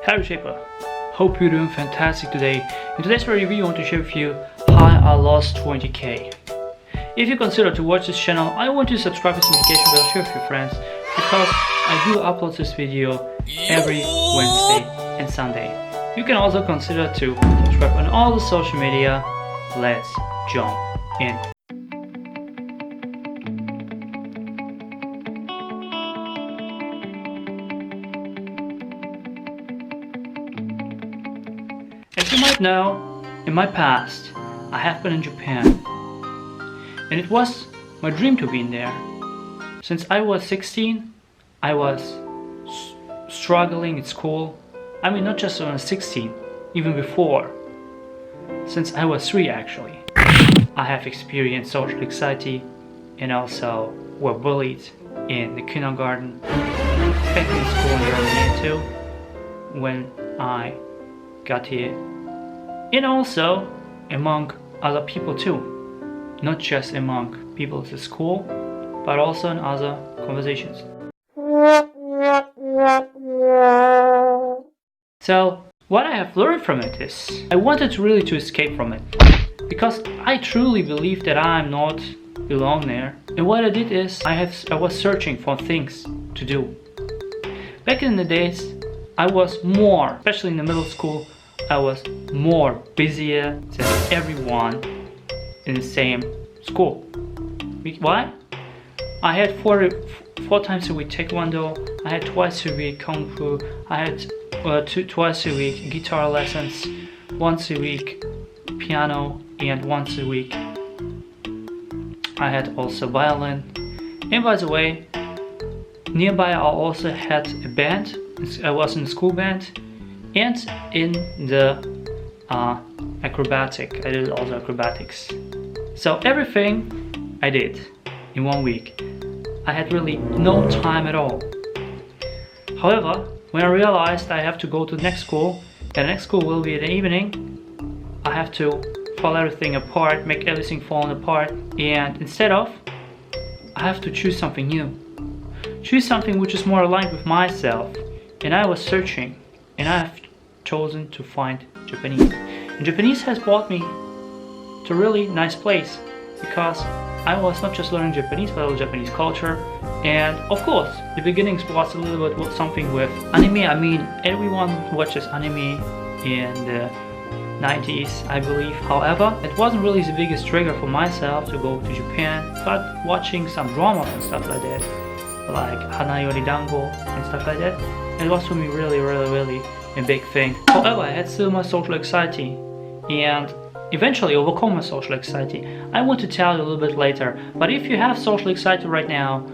Howdy Shaper, hope you're doing fantastic today. In today's review I want to share with you how I lost 20k. If you consider to watch this channel, I want you to subscribe with notification bell, share with your friends, because I do upload this video every Wednesday and Sunday. You can also consider to subscribe on all the social media. Let's jump in. As you might know, in my past, I have been in Japan, and it was my dream to be in there. Since I was 16, I was struggling at school. I mean, not just when I was 16, even before. Since I was 3 actually. I have experienced social anxiety and also were bullied in the kindergarten, back in school in Germany too, when I got here, and also among other people too, not just among people at the school, but also in other conversations. So what I have learned from it is I wanted really to escape from it, because I truly believe that I am not belong there. And what I did is I was searching for things to do. Back in the days, I was more, especially in the middle school, I was more busier than everyone in the same school. Why? I had four times a week taekwondo, I had twice a week kung fu, I had twice a week guitar lessons, once a week piano, and once a week I had also violin. And by the way, nearby I also had a band. I was in the school band and in the acrobatic. I did also acrobatics. So everything I did in 1 week. I had really no time at all. However, when I realized I have to go to the next school, and the next school will be in the evening, I have to fall everything apart, make everything fall apart, and instead of, I have to choose something new. Choose something which is more aligned with myself. And I was searching, and I have chosen to find Japanese. And Japanese has brought me to a really nice place, because I was not just learning Japanese, but also Japanese culture. And of course, the beginnings was a little bit with something with anime. I mean, everyone watches anime in the 90s, I believe. However, it wasn't really the biggest trigger for myself to go to Japan, but watching some dramas and stuff like that, like Hana Yori Dango and stuff like that, it was for me really a big thing. However, I had still my social anxiety, and eventually overcome my social anxiety. I want to tell you a little bit later, but if you have social anxiety right now,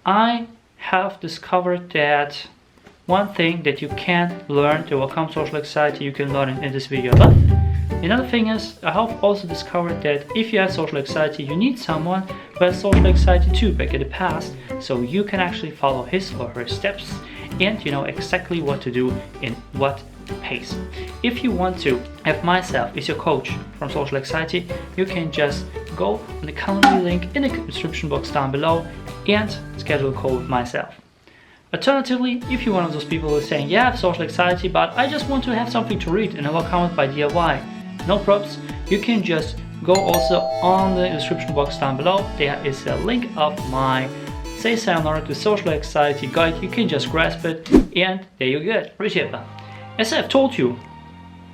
I have discovered that one thing that you can learn to overcome social anxiety, you can learn in this video. But another thing is, I have also discovered that if you have social anxiety, you need someone who has social anxiety too back in the past, so you can actually follow his or her steps and you know exactly what to do in what pace. If you want to have myself as your coach from social anxiety, you can just go on the calendar link in the description box down below and schedule a call with myself. Alternatively, if you're one of those people who are saying, yeah, I have social anxiety, but I just want to have something to read and overcome it by DIY, no props, you can just go also on the description box down below. There is a link of my Say Sayonara to Social Anxiety guide. You can just grasp it and there you go. Appreciate that. As I've told you,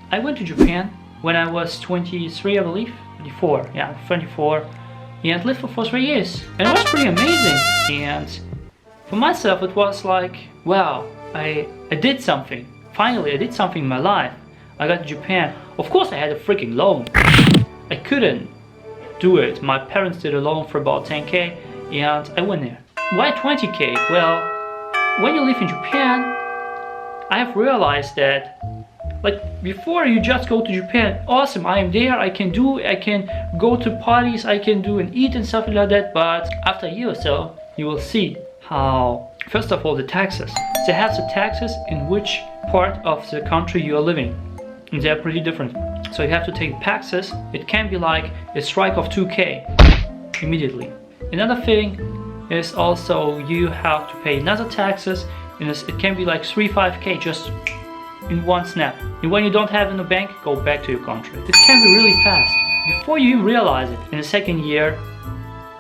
I went to Japan when I was 23, I believe, 24, yeah, 24, and lived for 3 years. And it was pretty amazing. And for myself, it was like, wow, I did something. Finally, I did something in my life. I got to Japan. Of course, I had a freaking loan. I couldn't do it. My parents did a loan for about 10k, and I went there. Why 20k? Well, when you live in Japan, I have realized that, like, before you just go to Japan, awesome, I am there, I can go to parties, I can do and eat and stuff like that, but after a year or so, you will see how, first of all, the taxes. They have the taxes in which part of the country you are living, and they are pretty different. So you have to take taxes. It can be like a strike of 2k immediately. Another thing is also you have to pay another taxes, and it can be like 3-5k just in one snap. And when you don't have in the bank, go back to your country. It can be really fast. Before you even realize it, in the second year,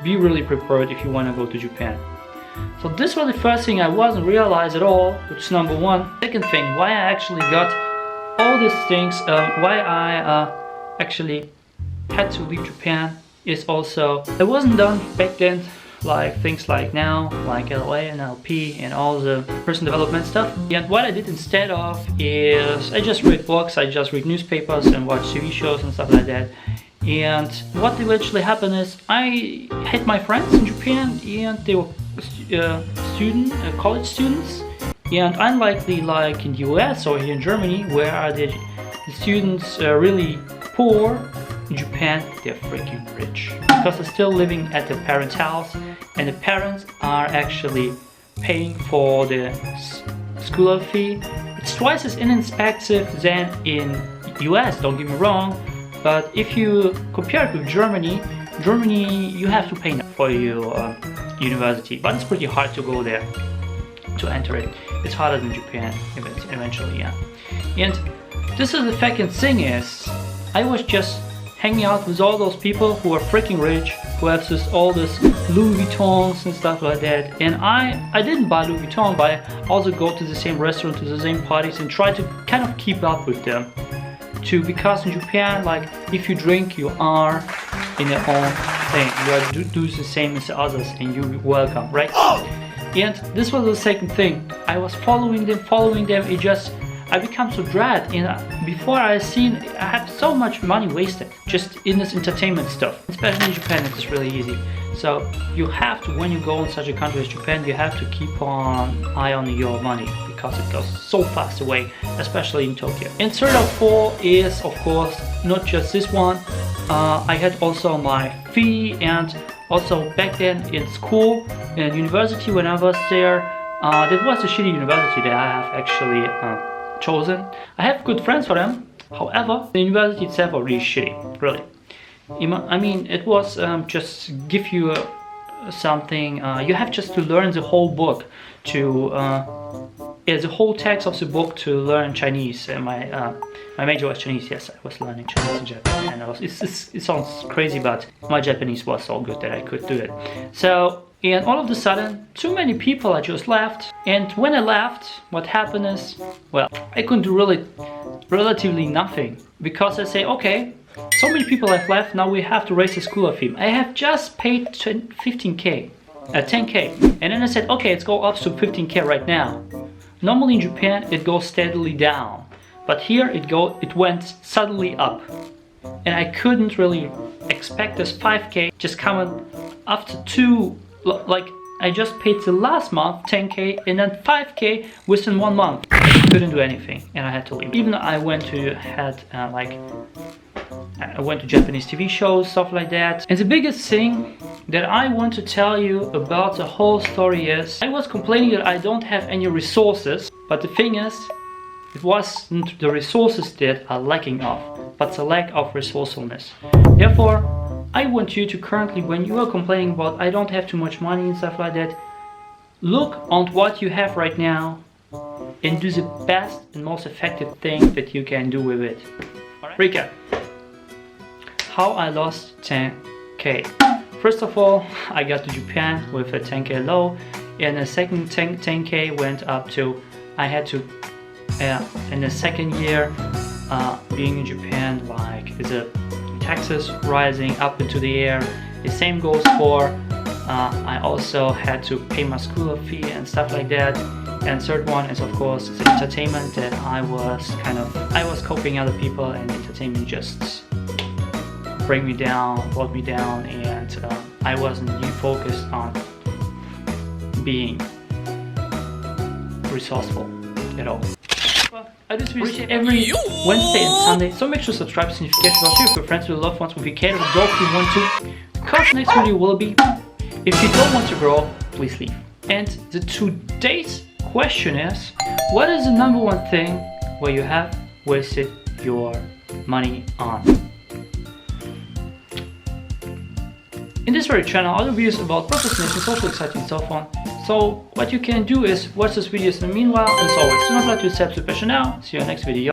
be really prepared if you want to go to Japan. So this was the first thing I wasn't realized at all, which is number one. Second thing, why I actually got all these things, why I actually had to leave Japan is also, I wasn't done back then like things like now, like LA and LP and all the personal development stuff. And what I did instead of is I just read books, I just read newspapers and watch TV shows and stuff like that. And what eventually happened is I had my friends in Japan and they were college students. And unlikely like in the US or here in Germany where the students are really poor, in Japan they're freaking rich because they're still living at their parents' house and the parents are actually paying for the school fee. It's twice as inexpensive than in US, don't get me wrong, but if you compare it with Germany, you have to pay for your university, but it's pretty hard to go there to enter it. It's harder than Japan eventually, yeah. And this is the second thing is, I was just hanging out with all those people who are freaking rich, who have just all this Louis Vuittons and stuff like that. And I didn't buy Louis Vuitton, but I also go to the same restaurant, to the same parties and try to kind of keep up with them. Because in Japan, like if you drink, you are in your own thing. You are do the same as the others and you're welcome, right? And this was the second thing. I was following them, it just, I become so dread, and before I had so much money wasted just in this entertainment stuff. Especially in Japan, it's really easy. So you have to, when you go in such a country as Japan, you have to keep an eye on your money because it goes so fast away, especially in Tokyo. And third of all is, of course, not just this one. I had also my fee, and also back then in school, in university, when I was there, that was a shitty university that I have actually chosen. I have good friends for them. However, the university itself was really shitty, really. I mean, it was just give you something. You have just to learn the whole book to the whole text of the book to learn Chinese. My major was Chinese. Yes, I was learning Chinese and Japanese. And it sounds crazy, but my Japanese was so good that I could do it. So. And all of a sudden, too many people had just left. And when I left, what happened is, well, I couldn't do relatively nothing. Because I say, okay, so many people have left, now we have to raise the school fee. I have just paid 10k. And then I said, okay, let's go up to 15k right now. Normally in Japan, it goes steadily down. But here, it went suddenly up. And I couldn't really expect this 5k just coming after like I just paid the last month 10k and then 5k within 1 month. I couldn't do anything and I had to leave. Even though I went to Japanese TV shows, stuff like that. And the biggest thing that I want to tell you about the whole story is I was complaining that I don't have any resources, but the thing is, it wasn't the resources that are lacking of, but the lack of resourcefulness. Therefore, I want you to currently, when you are complaining about I don't have too much money and stuff like that, look on what you have right now and do the best and most effective thing that you can do with it. Alright? Recap. How I lost 10k. First of all, I got to Japan with a 10k low, and the second 10k went up to, I had to, in the second year, being in Japan, like the taxes rising up into the air. The same goes for I also had to pay my school fee and stuff like that. And third one is of course the entertainment that I was copying other people, and entertainment just brought me down, and I wasn't really focused on being resourceful at all. I do this video every Wednesday and Sunday, so make sure to subscribe to the notification bell, share with your friends, with your loved ones, with your care, with dog if you want to, because the next video will be, if you don't want to grow, please leave. And the today's question is, what is the number one thing where you have wasted your money on? In this very channel, other videos about procrastination, social anxiety and so on. So what you can do is watch this videos in the meanwhile, and as always, do not let yourself to pressure now. See you in the next video.